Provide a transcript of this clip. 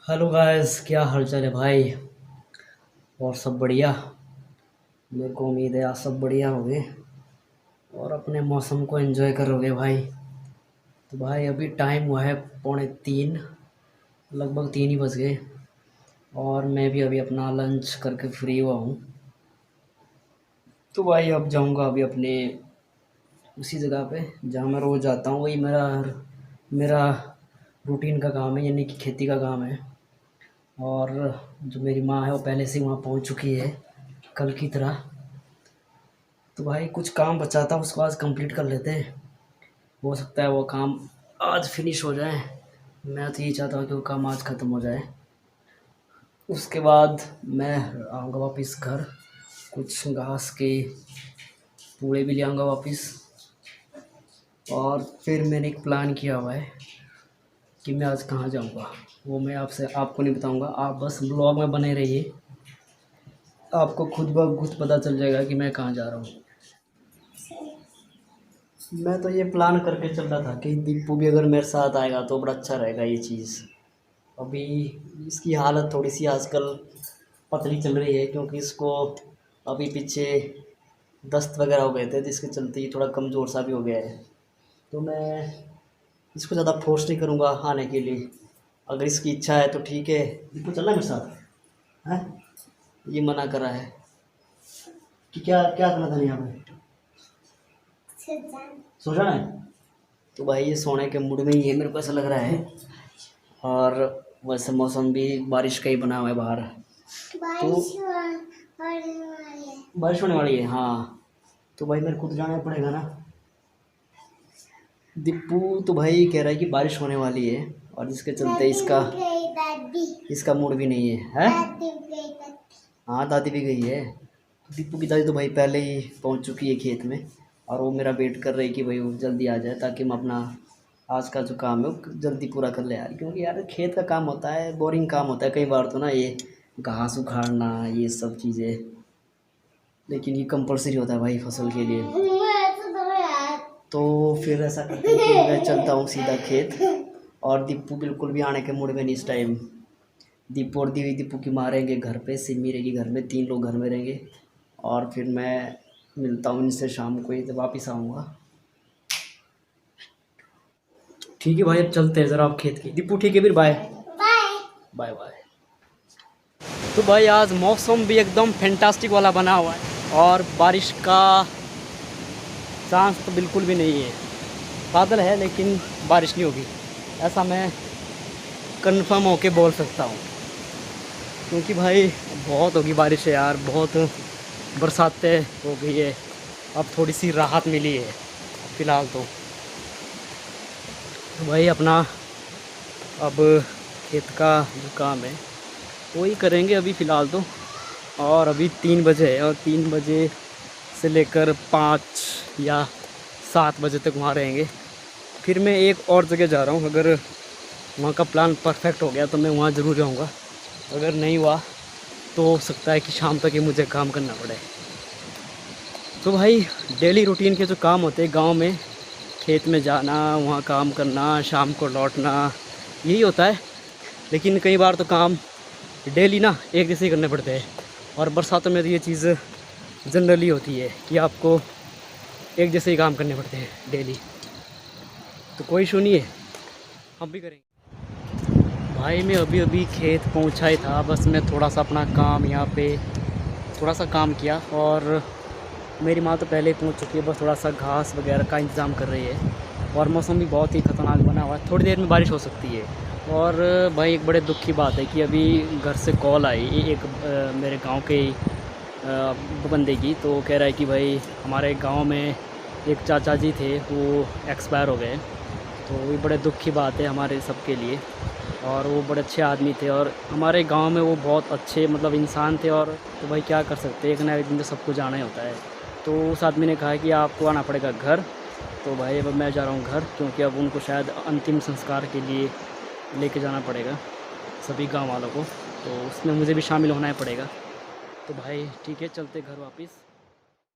Hello guys, क्या हाल चाल है भाई। और सब बढ़िया। मेरे को उम्मीद है आप सब बढ़िया होगे और अपने मौसम को एंजॉय करोगे भाई। तो भाई अभी टाइम हुआ है 2:45, लगभग 3 ही बज गए। और मैं भी अभी अपना लंच करके फ्री हुआ हूँ। तो भाई अब जाऊँगा अभी अपने उसी जगह पे जहाँ मैं रोज़ जाता हूँ। वही मेरा मेरा रूटीन का काम है, यानी कि खेती का काम है। और जो मेरी माँ है वो पहले से वहाँ पहुँच चुकी है कल की तरह। तो भाई कुछ काम बचा था, उसको आज कंप्लीट कर लेते हैं। हो सकता है वो काम आज फिनिश हो जाए। मैं तो ये चाहता हूँ कि वो काम आज ख़त्म हो जाए। उसके बाद मैं आऊँगा वापस घर, कुछ घास के पूड़े भी ले आऊँगा वापस। और फिर मैंने एक प्लान किया हुआ है कि मैं आज कहाँ जाऊँगा। वो मैं आपको नहीं बताऊँगा, आप बस ब्लॉग में बने रहिए। आपको खुद ब खुद पता चल जाएगा कि मैं कहाँ जा रहा हूँ। मैं तो ये प्लान करके चल रहा था कि दीपू भी अगर मेरे साथ आएगा तो बड़ा अच्छा रहेगा ये चीज़। अभी इसकी हालत थोड़ी सी आजकल पतली चल रही है, क्योंकि इसको अभी पीछे दस्त वगैरह हो गए थे, जिसके चलते ये थोड़ा कमज़ोर सा भी हो गया है। तो मैं इसको ज़्यादा फोर्स नहीं करूँगा आने के लिए। अगर इसकी इच्छा है तो ठीक है, दीपू चलना है मेरे साथ है। ये मना कर रहा है कि क्या क्या करना था यहाँ पे, सो जाना है। तो भाई ये सोने के मूड में ही है, मेरे को ऐसा लग रहा है। और वैसे मौसम भी बारिश का ही बना हुआ है बाहर। तो बारिश होने वाली है, हाँ। तो भाई मेरे को तो जाना पड़ेगा ना। दीपू तो भाई कह रहा है कि बारिश होने वाली है, और जिसके चलते इसका मूड भी नहीं है। हाँ दादी भी गई है। दीपू की दादी तो भाई पहले ही पहुंच चुकी है खेत में, और वो मेरा वेट कर रही है कि भाई वो जल्दी आ जाए, ताकि मैं अपना आज का जो काम है वो जल्दी पूरा कर ले यार। क्योंकि यार खेत का काम होता है, बोरिंग काम होता है कई बार तो ना, ये घास उखाड़ना ये सब चीज़ें। लेकिन ये कंपलसरी होता है भाई फसल के लिए। तो फिर ऐसा करते हैं कि मैं चलता हूँ सीधा खेत। और दीपू बिल्कुल भी आने के मूड में नहीं इस टाइम। दीपू और दीपू की माँ रहेंगे घर पे, सिमी रहेगी घर में, 3 लोग घर में रहेंगे। और फिर मैं मिलता हूँ इनसे शाम को ही, जब वापस आऊँगा। ठीक है भाई, अब चलते हैं ज़रा आप खेत की। दीपू ठीक है, फिर बाय बाय बाय। तो भाई आज मौसम भी एकदम फैंटास्टिक वाला बना हुआ है, और बारिश का चांस तो बिल्कुल भी नहीं है। बादल है लेकिन बारिश नहीं होगी, ऐसा मैं कंफर्म होके बोल सकता हूँ। क्योंकि भाई बहुत होगी बारिश है यार, बहुत बरसातें हो गई है। अब थोड़ी सी राहत मिली है फ़िलहाल तो भाई अपना अब खेत का जो काम है वही करेंगे अभी फ़िलहाल तो। और अभी 3 बजे है, और 3 बजे से लेकर 5 या 7 बजे तक वहाँ रहेंगे। फिर मैं एक और जगह जा रहा हूँ, अगर वहाँ का प्लान परफेक्ट हो गया तो मैं वहाँ ज़रूर जाऊँगा। अगर नहीं हुआ तो हो सकता है कि शाम तक ही मुझे काम करना पड़े। तो भाई डेली रूटीन के जो काम होते हैं गांव में, खेत में जाना, वहाँ काम करना, शाम को लौटना, यही होता है। लेकिन कई बार तो काम डेली ना एक जैसे ही करने पड़ते हैं। और बरसातों में तो ये चीज़ जनरली होती है कि आपको एक जैसे ही काम करने पड़ते हैं डेली। तो कोई इशू नहीं है, हम भी करेंगे। भाई मैं अभी अभी खेत पहुंचा ही था, बस मैं थोड़ा सा अपना काम यहाँ पे थोड़ा सा काम किया। और मेरी माँ तो पहले ही पहुंच चुकी है, बस थोड़ा सा घास वगैरह का इंतज़ाम कर रही है। और मौसम भी बहुत ही ख़तरनाक बना हुआ है, थोड़ी देर में बारिश हो सकती है। और भाई एक बड़े दुख की बात है कि अभी घर से कॉल आई एक मेरे गांव के बंदे की। तो कह रहा है कि भाई हमारे गांव में एक चाचा जी थे, वो एक्सपायर हो गए। तो ये बड़े दुख की बात है हमारे सबके लिए। और वो बड़े अच्छे आदमी थे, और हमारे गांव में वो बहुत अच्छे मतलब इंसान थे। और तो भाई क्या कर सकते हैं, एक ना एक दिन तो सबको जाना ही होता है। तो उस आदमी ने कहा कि आपको आना पड़ेगा घर। तो भाई अब मैं जा रहा हूँ घर, क्योंकि अब उनको शायद अंतिम संस्कार के लिए लेके जाना पड़ेगा सभी गांव वालों को। तो उसमें मुझे भी शामिल होना ही पड़ेगा। तो भाई ठीक है, चलते घर वापस।